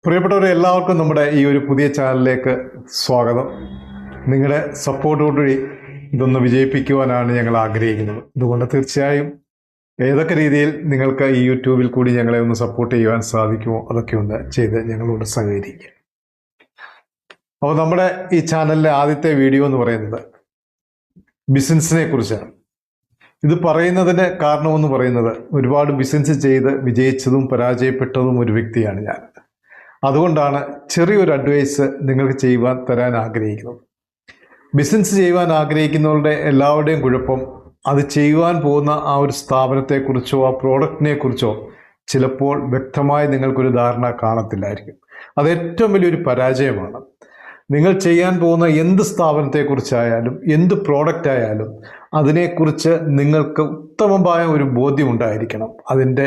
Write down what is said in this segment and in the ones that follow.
പ്രിയപ്പെട്ടവരെ, എല്ലാവർക്കും നമ്മുടെ ഈ ഒരു പുതിയ ചാനലിലേക്ക് സ്വാഗതം. നിങ്ങളുടെ സപ്പോർട്ടോടുകൂടി ഇതൊന്ന് വിജയിപ്പിക്കുവാനാണ് ഞങ്ങൾ ആഗ്രഹിക്കുന്നത്. അതുകൊണ്ട് തീർച്ചയായും ഏതൊക്കെ രീതിയിൽ നിങ്ങൾക്ക് ഈ യൂട്യൂബിൽ കൂടി ഞങ്ങളെ ഒന്ന് സപ്പോർട്ട് ചെയ്യുവാൻ സാധിക്കുമോ അതൊക്കെ ഒന്ന് ചെയ്ത് ഞങ്ങളോട് സഹകരിക്കുക. അപ്പോൾ നമ്മുടെ ഈ ചാനലിലെ ആദ്യത്തെ വീഡിയോ എന്ന് പറയുന്നത് ബിസിനസ്സിനെ കുറിച്ചാണ്. ഇത് പറയുന്നതിന് കാരണമെന്ന് പറയുന്നത്, ഒരുപാട് ബിസിനസ് ചെയ്ത് വിജയിച്ചതും പരാജയപ്പെട്ടതും ഒരു വ്യക്തിയാണ് ഞാൻ. അതുകൊണ്ടാണ് ചെറിയൊരു അഡ്വൈസ് നിങ്ങൾക്ക് ചെയ്യുവാൻ തരാൻ ആഗ്രഹിക്കുന്നത്. ബിസിനസ് ചെയ്യുവാൻ ആഗ്രഹിക്കുന്നവരുടെ എല്ലാവരുടെയും കുഴപ്പം, അത് ചെയ്യുവാൻ പോകുന്ന ആ ഒരു സ്ഥാപനത്തെക്കുറിച്ചോ ആ പ്രോഡക്റ്റിനെ കുറിച്ചോ ചിലപ്പോൾ വ്യക്തമായി നിങ്ങൾക്കൊരു ധാരണ കാണത്തില്ലായിരിക്കും. അത് ഏറ്റവും വലിയൊരു പരാജയമാണ്. നിങ്ങൾ ചെയ്യാൻ പോകുന്ന എന്ത് സ്ഥാപനത്തെക്കുറിച്ചായാലും എന്ത് പ്രോഡക്റ്റ് ആയാലും അതിനെക്കുറിച്ച് നിങ്ങൾക്ക് ഉത്തമമായ ഒരു ബോധ്യം ഉണ്ടായിരിക്കണം. അതിൻ്റെ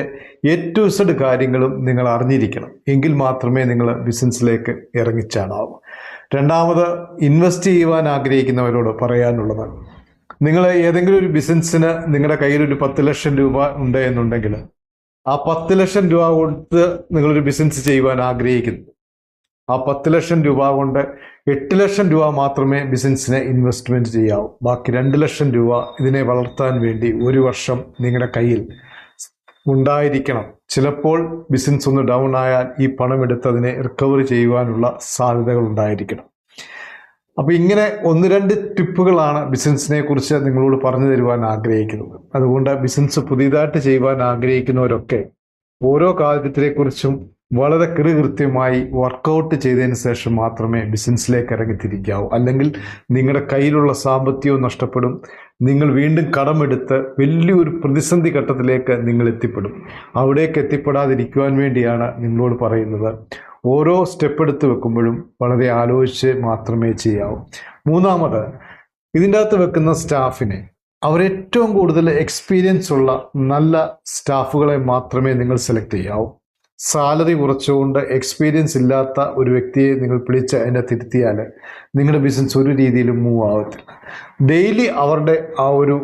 A to Z കാര്യങ്ങളും നിങ്ങൾ അറിഞ്ഞിരിക്കണം. എങ്കിൽ മാത്രമേ നിങ്ങൾ ബിസിനസ്സിലേക്ക് ഇറങ്ങിച്ചാടാവൂ. രണ്ടാമത്, ഇൻവെസ്റ്റ് ചെയ്യുവാൻ ആഗ്രഹിക്കുന്നവരോട് പറയാനുള്ളത്, നിങ്ങൾ ഏതെങ്കിലും ഒരു ബിസിനസ്സിന് നിങ്ങളുടെ കയ്യിൽ ഒരു 10 ലക്ഷം രൂപ ഉണ്ട് എന്നുണ്ടെങ്കിൽ, ആ 10 ലക്ഷം രൂപ കൊടുത്ത് നിങ്ങളൊരു ബിസിനസ് ചെയ്യുവാൻ ആഗ്രഹിക്കുന്നു. ആ 10 ലക്ഷം രൂപ കൊണ്ട് 8 ലക്ഷം രൂപ മാത്രമേ ബിസിനസ്സിന് ഇൻവെസ്റ്റ്മെൻറ്റ് ചെയ്യാവൂ. ബാക്കി 2 ലക്ഷം രൂപ ഇതിനെ വളർത്താൻ വേണ്ടി ഒരു വർഷം നിങ്ങളുടെ കയ്യിൽ ഉണ്ടായിരിക്കണം. ചിലപ്പോൾ ബിസിനസ് ഒന്ന് ഡൗൺ ആയാൽ ഈ പണം എടുത്ത് അതിനെ റിക്കവർ ചെയ്യുവാനുള്ള സാധ്യതകൾ ഉണ്ടായിരിക്കണം. അപ്പോൾ ഇങ്ങനെ 1-2 ടിപ്പുകളാണ് ബിസിനസ്സിനെ കുറിച്ച് നിങ്ങളോട് പറഞ്ഞു തരുവാൻ ആഗ്രഹിക്കുന്നത്. അതുകൊണ്ട് ബിസിനസ് പുതിയതായിട്ട് ചെയ്യുവാൻ ആഗ്രഹിക്കുന്നവരൊക്കെ ഓരോ കാര്യത്തെക്കുറിച്ചും വളരെ കൃത്യമായി വർക്കൗട്ട് ചെയ്തതിന് ശേഷം മാത്രമേ ബിസിനസ്സിലേക്ക് ഇറങ്ങിത്തിരിക്കാവൂ. അല്ലെങ്കിൽ നിങ്ങളുടെ കയ്യിലുള്ള സാമ്പത്തികവും നഷ്ടപ്പെടും. നിങ്ങൾ വീണ്ടും കടമെടുത്ത് വലിയൊരു പ്രതിസന്ധി ഘട്ടത്തിലേക്ക് നിങ്ങൾ എത്തിപ്പെടും. അവിടേക്ക് എത്തിപ്പെടാതിരിക്കുവാൻ വേണ്ടിയാണ് നിങ്ങളോട് പറയുന്നത്, ഓരോ സ്റ്റെപ്പ് എടുത്ത് വെക്കുമ്പോഴും വളരെ ആലോചിച്ച് മാത്രമേ ചെയ്യാവൂ. മൂന്നാമത്, ഇതിൻ്റെ അകത്ത് വെക്കുന്ന സ്റ്റാഫിനെ അവരേറ്റവും കൂടുതൽ എക്സ്പീരിയൻസ് ഉള്ള നല്ല സ്റ്റാഫുകളെ മാത്രമേ നിങ്ങൾ സെലക്ട് ചെയ്യാവൂ. സാലറി കുറച്ചുകൊണ്ട് എക്സ്പീരിയൻസ് ഇല്ലാത്ത ഒരു വ്യക്തിയെ നിങ്ങൾ പിടിച്ച് അതിനെ തിരുത്തിയാൽ നിങ്ങളുടെ ബിസിനസ് ഒരു രീതിയിലും മൂവ് ആവത്തില്ല. ഡെയിലി അവരുടെ ആ ഒരു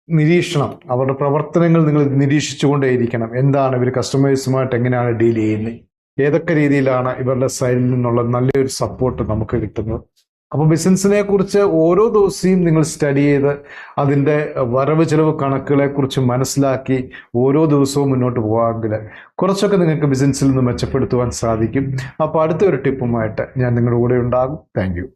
നിരീക്ഷണം, അവരുടെ പ്രവർത്തനങ്ങൾ നിങ്ങൾ നിരീക്ഷിച്ചുകൊണ്ടേയിരിക്കണം. എന്താണ് ഇവർ കസ്റ്റമേഴ്സുമായിട്ട് എങ്ങനെയാണ് ഡീൽ ചെയ്യുന്നത്, ഏതൊക്കെ രീതിയിലാണ് ഇവരുടെ സൈഡിൽ നിന്നുള്ള നല്ലൊരു സപ്പോർട്ട് നമുക്ക് കിട്ടുന്നത്. അപ്പോൾ ബിസിനസ്സിനെ കുറിച്ച് ഓരോ ദിവസവും നിങ്ങൾ സ്റ്റഡി ചെയ്ത് അതിൻ്റെ വരവ് ചിലവ് കണക്കുകളെക്കുറിച്ച് മനസ്സിലാക്കി ഓരോ ദിവസവും മുന്നോട്ട് പോകാമെങ്കിൽ കുറച്ചൊക്കെ നിങ്ങൾക്ക് ബിസിനസ്സിൽ നിന്ന് മെച്ചപ്പെടുത്തുവാൻ സാധിക്കും. അപ്പോൾ അടുത്തൊരു ടിപ്പുമായിട്ട് ഞാൻ നിങ്ങളുടെ കൂടെ ഉണ്ടാകും. Thank you.